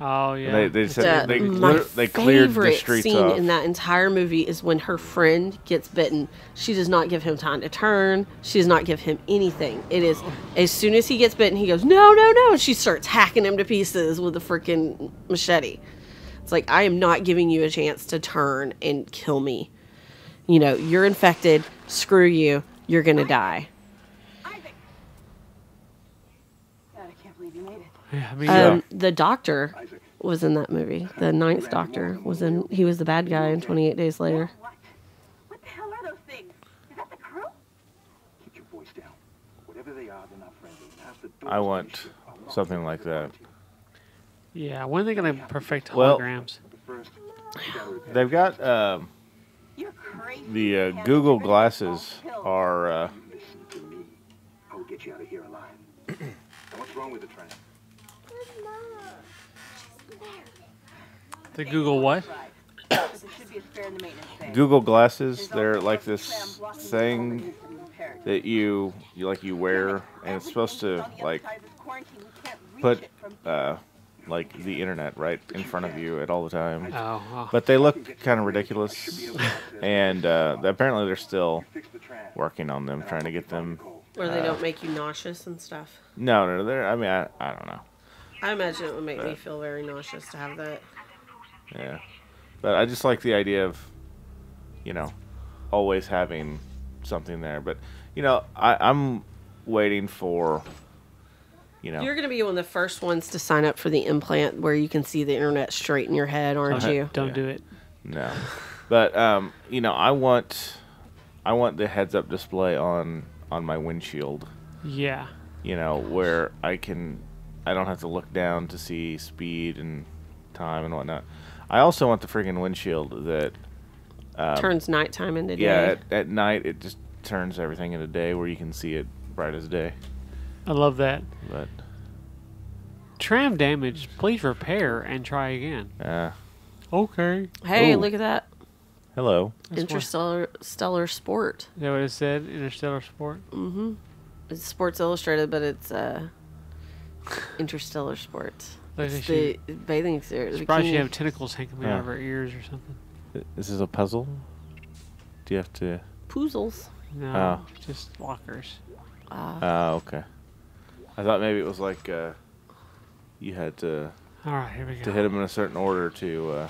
Oh yeah. They said My they cleared the favorite streets scene off. in that entire movie is when her friend gets bitten. She does not give him time to turn. She does not give him anything. It is as soon as he gets bitten, he goes, no, no, no. And she starts hacking him to pieces with a freaking machete. It's like, I am not giving you a chance to turn and kill me. You know, you're infected. Screw you. You're going to die. Isaac. God, I can't believe you made it. Yeah, I mean, The doctor was in that movie. The ninth doctor was in. He was the bad guy in 28 Days Later. What the hell are those things? Is that the crew? Keep your voice down. Whatever they are, they're not friendly. Pass the door I to want the ship. something like that. yeah. When are they gonna perfect Well- holograms? First, you gotta repair They've got You're crazy. the Google glasses are. Listen to me. I will get you out of here alive. And what's wrong with the train? The Google what? There should be a spare in the maintenance bay. Google glasses. They're like this thing that you wear, and it's supposed to like put like the internet right in front of you at all the time. Oh, But they look kind of ridiculous, and apparently they're still working on them, trying to get them. Where they don't make you nauseous and stuff. No, they're. I mean, I don't know. I imagine it would make me feel very nauseous to have that. Yeah, but I just like the idea of, always having something there. But I'm waiting for. You're going to be one of the first ones to sign up for the implant where you can see the internet straight in your head, aren't you? don't do it. No, but I want the heads-up display on my windshield. Yeah. Where I don't have to look down to see speed and time and whatnot. I also want the freaking windshield that Turns nighttime into day. yeah, at night it just turns everything into day where you can see it bright as day. I love that. But Tram damage. Please repair and try again. Okay. Hey, Ooh. look at that. hello. Interstellar Sport. Is that what it said? Interstellar Sport? It's Sports Illustrated, but it's Interstellar Sport. Like It's she- the bathing suit. the Surprised you bikini. have tentacles hanging out of her ears or something. Is this a puzzle? Do you have to? Poozles. No, just lockers. Oh, okay. I thought maybe it was like you had to All right, here we go. hit them in a certain order to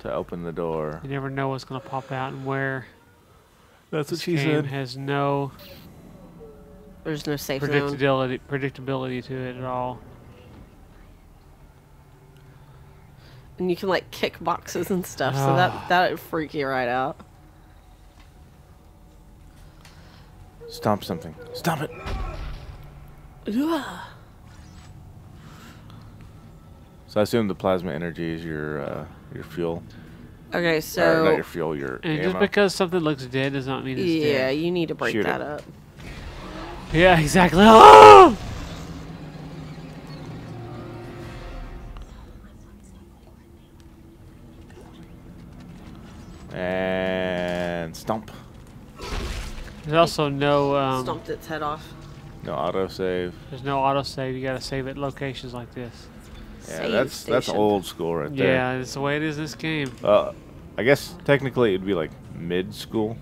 open the door. You never know what's going to pop out and where. That's This game has no There's no safe zone. predictability to it at all. And you can like kick boxes and stuff, so that would freak you right out. Stomp something. Stomp it. Ugh. So I assume the plasma energy is your fuel. Okay, Or not so your fuel, your And just ammo. because something looks dead does not mean it's yeah, dead. you need to break Shoot that it. up. Yeah, exactly. Oh! And stomp. There's also no Stomped its head off. No autosave. there's no autosave. You got to save at locations like this. Yeah, Save that's station. old school right there. Yeah, it's the way it is in this game. I guess technically it'd be like mid school.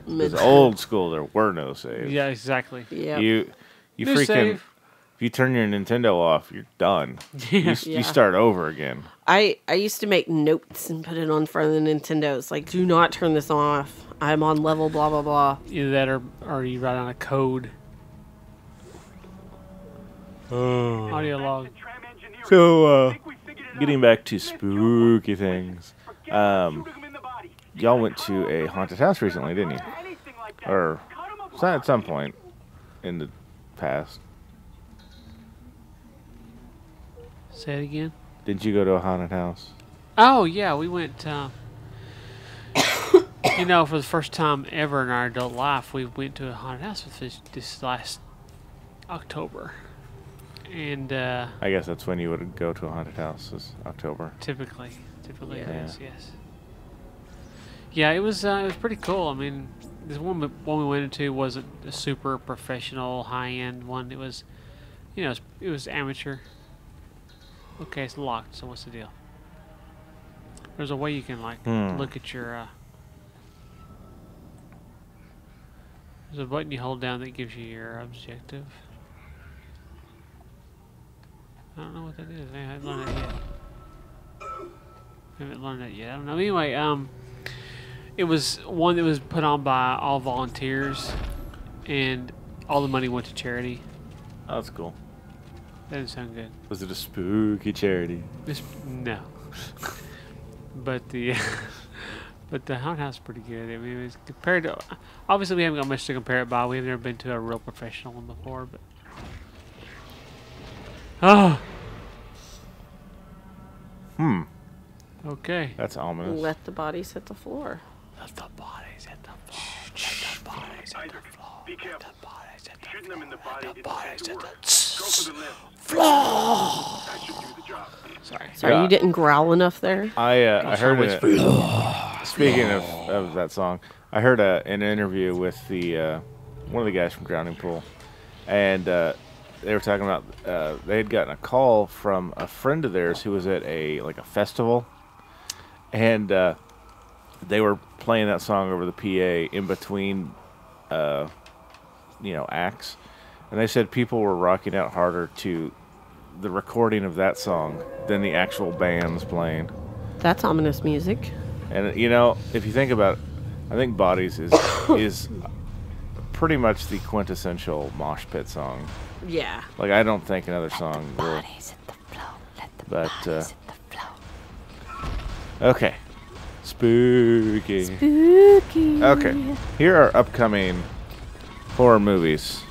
Mid- Because old school there were no saves. Yeah, exactly. Yeah. You New freaking save. if you turn your Nintendo off, you're done. Yeah. You start over again. I used to make notes and put it on front of the Nintendo. It's like, do not turn this off. I'm on level blah blah blah. Either that or you write on a code. Audio log. So getting back to spooky things. Y'all went to a haunted house recently, didn't you? Or at some point in the past. Say it again. Didn't you go to a haunted house? Oh yeah, we went. For the first time ever in our adult life, we went to a haunted house with this last October, and I guess that's when you would go to a haunted house, is October. typically it Yeah. is, yes. Yeah, it was pretty cool. I mean, this one we went into wasn't a super professional, high end one. It was, it was amateur. Okay, it's locked. So what's the deal? There's a way you can like look at your. There's a button you hold down that gives you your objective. I don't know what that is. I haven't learned it yet. I haven't learned it yet. I don't know. Anyway, it was one that was put on by all volunteers, and all the money went to charity. Oh, that's cool. That didn't sound good. Was it a spooky charity? No. But the but the haunted house is pretty good. I mean, it's compared to, obviously we haven't got much to compare it by. We've never been to a real professional one before, but okay. That's ominous. Let the bodies hit the floor. Let the bodies hit the floor. Let the bodies hit the floor. Be careful. Let the bodies hit the Shooting them in the body Let the isn't going bodies to hit work. the Go for the limb. floor. That should do the job. Sorry. Sorry, Yeah. you didn't growl enough there. I heard whisper. it. Speaking of that song, I heard an interview with the one of the guys from Grounding Pool, and they were talking about they had gotten a call from a friend of theirs who was at a festival, and they were playing that song over the PA in between acts, and they said people were rocking out harder to the recording of that song than the actual bands playing. That's ominous music. And if you think about it, I think Bodies is pretty much the quintessential mosh pit song. Yeah. Like, I don't think another song will. Bodies hit the floor. Let the But bodies hit the floor. okay, spooky. Spooky. Okay, here are upcoming horror movies,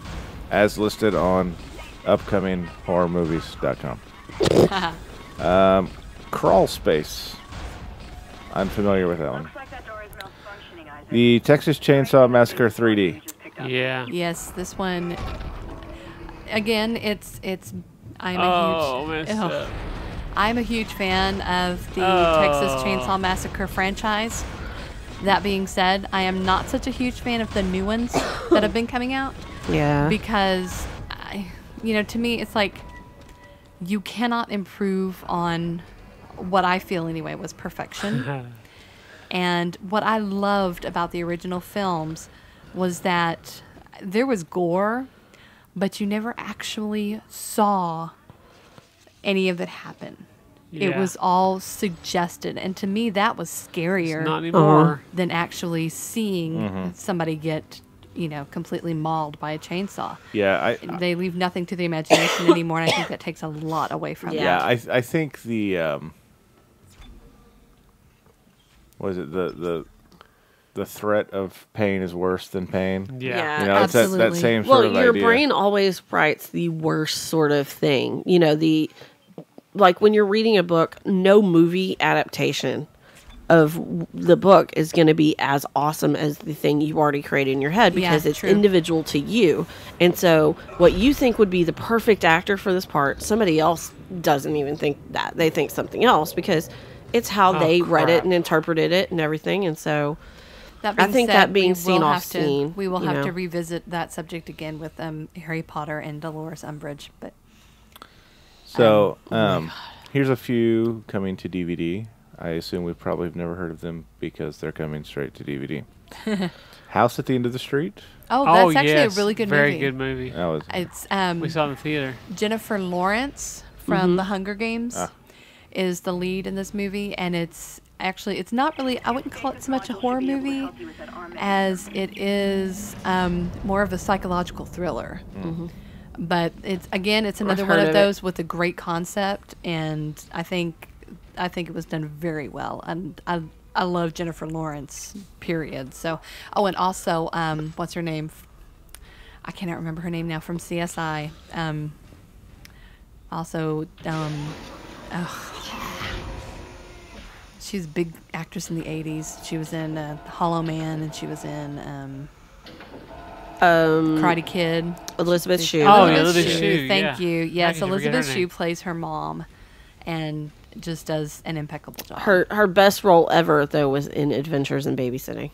as listed on upcominghorrormovies.com. Crawl Space. Unfamiliar with that one. Looks like that door is malfunctioning, Isaac. The Texas Chainsaw Massacre 3D. Yeah. Yes, this one. Again, it's. I'm Oh, a messed huge. up. I'm a huge fan of the Texas Chainsaw Massacre franchise. That being said, I am not such a huge fan of the new ones that have been coming out Yeah. because, to me, it's like you cannot improve on what I feel anyway was perfection. And what I loved about the original films was that there was gore, but you never actually saw any of it happen. It Yeah. was all suggested. And to me, that was scarier Not anymore. than actually seeing somebody get, completely mauled by a chainsaw. Yeah, They leave nothing to the imagination anymore, and I think that takes a lot away from Yeah. it. I think the what is it, the threat of pain is worse than pain. Yeah. It's that Absolutely. same Well, sort of your idea. brain always writes the worst sort of thing. Like when you're reading a book, no movie adaptation of the book is going to be as awesome as the thing you've already created in your head because it's true. individual to you. And so what you think would be the perfect actor for this part, somebody else doesn't even think that. They think something else because it's how they read it crap. and interpreted it and everything. And so That I being think said, that being we seen will off have to- scene, We will you have know. to revisit that subject again with Harry Potter and Dolores Umbridge. But So, here's a few coming to DVD. I assume we probably have never heard of them because they're coming straight to DVD. House at the End of the Street. that's actually yes. a really good Very movie. good movie. That was It's We saw it in the theater. Jennifer Lawrence from The Hunger Games is the lead in this movie, and it's not really, I wouldn't call it so much a horror movie as it is more of a psychological thriller. But it's another one heard of of it. those with a great concept, and I think it was done very well, and I love Jennifer Lawrence, period. So, and also, what's her name? I cannot remember her name now, from CSI. She's a big actress in the 80s. She was in Hollow Man, and she was in Karate Kid. Elizabeth Shue. Oh, yeah, Elizabeth Shue, Thank yeah. you. How Yes, could you forget her Elizabeth Shue name? plays her mom, and just does an impeccable job. Her best role ever though was in Adventures in Babysitting.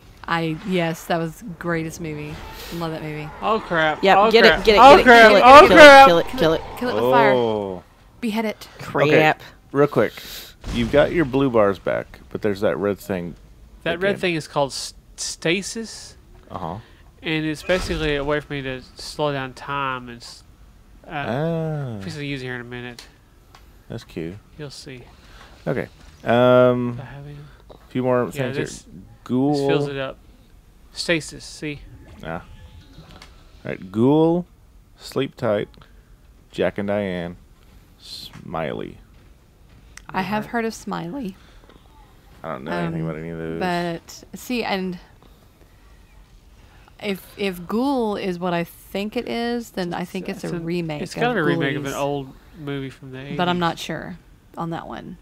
Yes, that was the greatest movie. Love that movie. Oh crap. Yep, oh, get crap. it, get it, Oh get it, crap. kill it, Oh kill crap. it, kill it, kill it. Kill it with fire. Oh, Behead it. Crap. Real quick. You've got your blue bars back, but there's that red thing. That red thing is called stasis, Uh-huh. and it's basically a way for me to slow down time. And basically use it here in a minute. That's cute. You'll see. Okay. If I have any. A few more Yeah, things here. this Ghoul. fills it up. Stasis. See. Ah. All right. Ghoul, Sleep Tight, Jack and Diane, Smiley. I have heard of Smiley. I don't know anything about any of those. But see, and if Ghoul is what I think it is, then I think it's a remake. It's kind of a remake of Ghoulies. an old movie from the 80s. But I'm not sure on that one.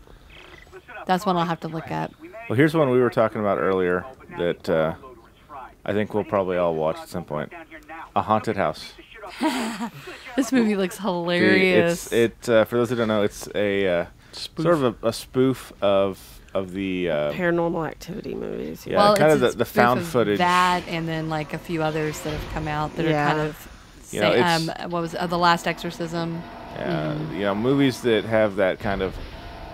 That's one I'll have to look at. Well, here's one we were talking about earlier that I think we'll probably all watch at some point. A Haunted House. This movie looks hilarious. For those who don't know, it's a sort of a spoof of the Paranormal Activity movies. yeah, well, kind it's of a the spoof found of footage. that, and then like a few others that have come out that are Yeah. kind of. You know, it's- what was The Last Exorcism? You know, movies that have that kind of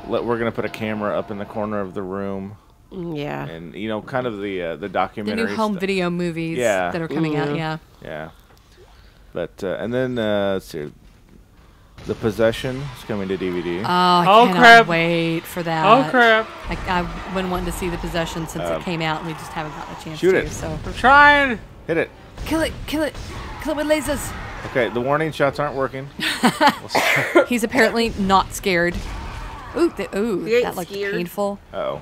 we're gonna put a camera up in the corner of the room, Yeah. and you know, kind of the The documentary. new home video movies Yeah. that are coming out. Yeah. Yeah, but and then let's see, The Possession is coming to DVD. Oh, I Oh, cannot crap. wait for that. Oh crap! I've been wanting to see The Possession since it came out, and we just haven't gotten a chance shoot to. it. So I'm trying. Hit it. kill it, kill it, kill it with lasers. Okay, the warning shots aren't working. He's apparently not scared. Ooh, He ain't that looked scared. painful. Oh,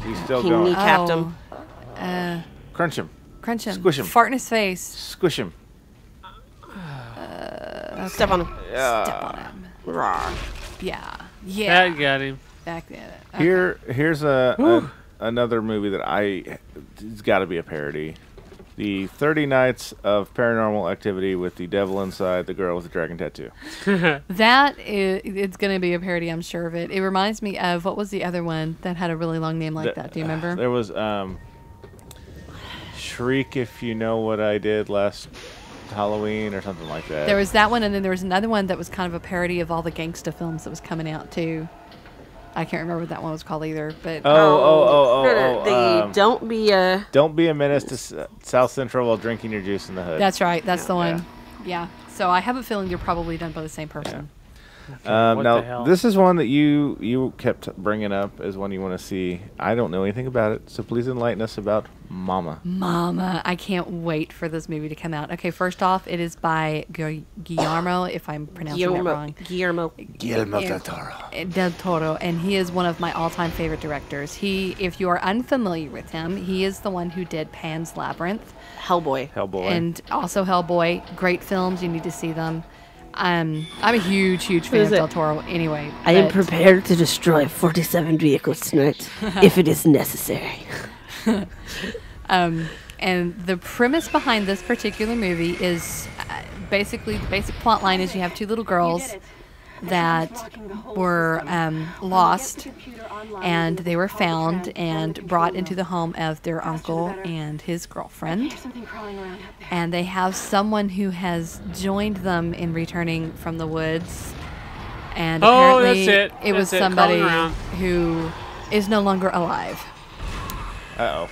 he's still He going. kneecapped him. Crunch him, Crunch him. Squish him. Fart in his face. squish him. Step on him. Step on him. Rawr. Yeah. Yeah. That got him. Back there. Here's another movie that it's got to be a parody. The 30 Nights of Paranormal Activity with the devil inside, the girl with the dragon tattoo. That is, it's going to be a parody, I'm sure of it. It reminds me of, what was the other one that had a really long name like that? Do you remember? There was Shriek If You Know What I Did Last Halloween or something like that. There was that one, and then there was another one that was kind of a parody of all the gangsta films that was coming out, too. I can't remember what that one was called either, but... The Don't Be a... Don't Be a Menace to South Central while drinking your juice in the hood. That's right. That's the one. Yeah. So I have a feeling they're probably done by the same person. What the now, hell? this is one that you kept bringing up as one you want to see. I don't know anything about it, so please enlighten us about Mama. Mama, I can't wait for this movie to come out. Okay, first off, it is by Guillermo, if I'm pronouncing that wrong. Guillermo del Toro. Del Toro, and he is one of my all-time favorite directors. If you are unfamiliar with him, he is the one who did Pan's Labyrinth. Hellboy. Hellboy. And also Hellboy. Great films. You need to see them. I'm a huge fan of it? Del Toro anyway. I am but- prepared to destroy 47 vehicles tonight, if it is necessary. And the premise behind this particular movie is basically the basic plot line is you have two little girls that were lost, and they were found and brought into the home of their uncle and his girlfriend. And they have someone who has joined them in returning from the woods. And apparently that's it. it was That's it. somebody Crawling around. who is no longer alive. Uh-oh.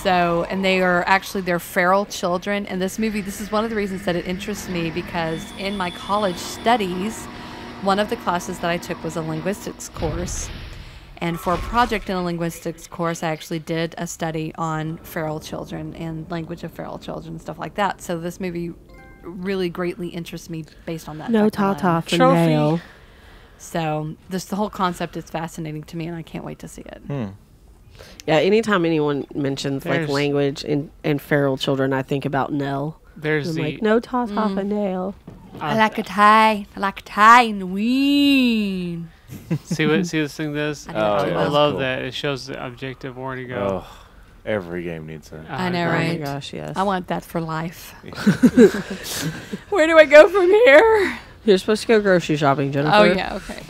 So, and they're feral children. And this movie, this is one of the reasons that it interests me, because in my college studies, one of the classes that I took was a linguistics course. And for a project in a linguistics course, I actually did a study on feral children and language of feral children and stuff like that. So this movie really greatly interests me based on that. No fact alone. ta-ta for Trophy. nail. So the whole concept is fascinating to me, and I can't wait to see it. Yeah, anytime anyone mentions like There's- language and feral children, I think about Nell. There's I'm the like, no ta-ta for nail. I like a tie in the wind. see this thing does. I do it too. I that's love cool. that. It shows the objective where to go. Oh, every game needs that. I know, Oh right? my gosh, yes. I want that for life. Where do I go from here? You're supposed to go grocery shopping, Jennifer. Oh, yeah, okay.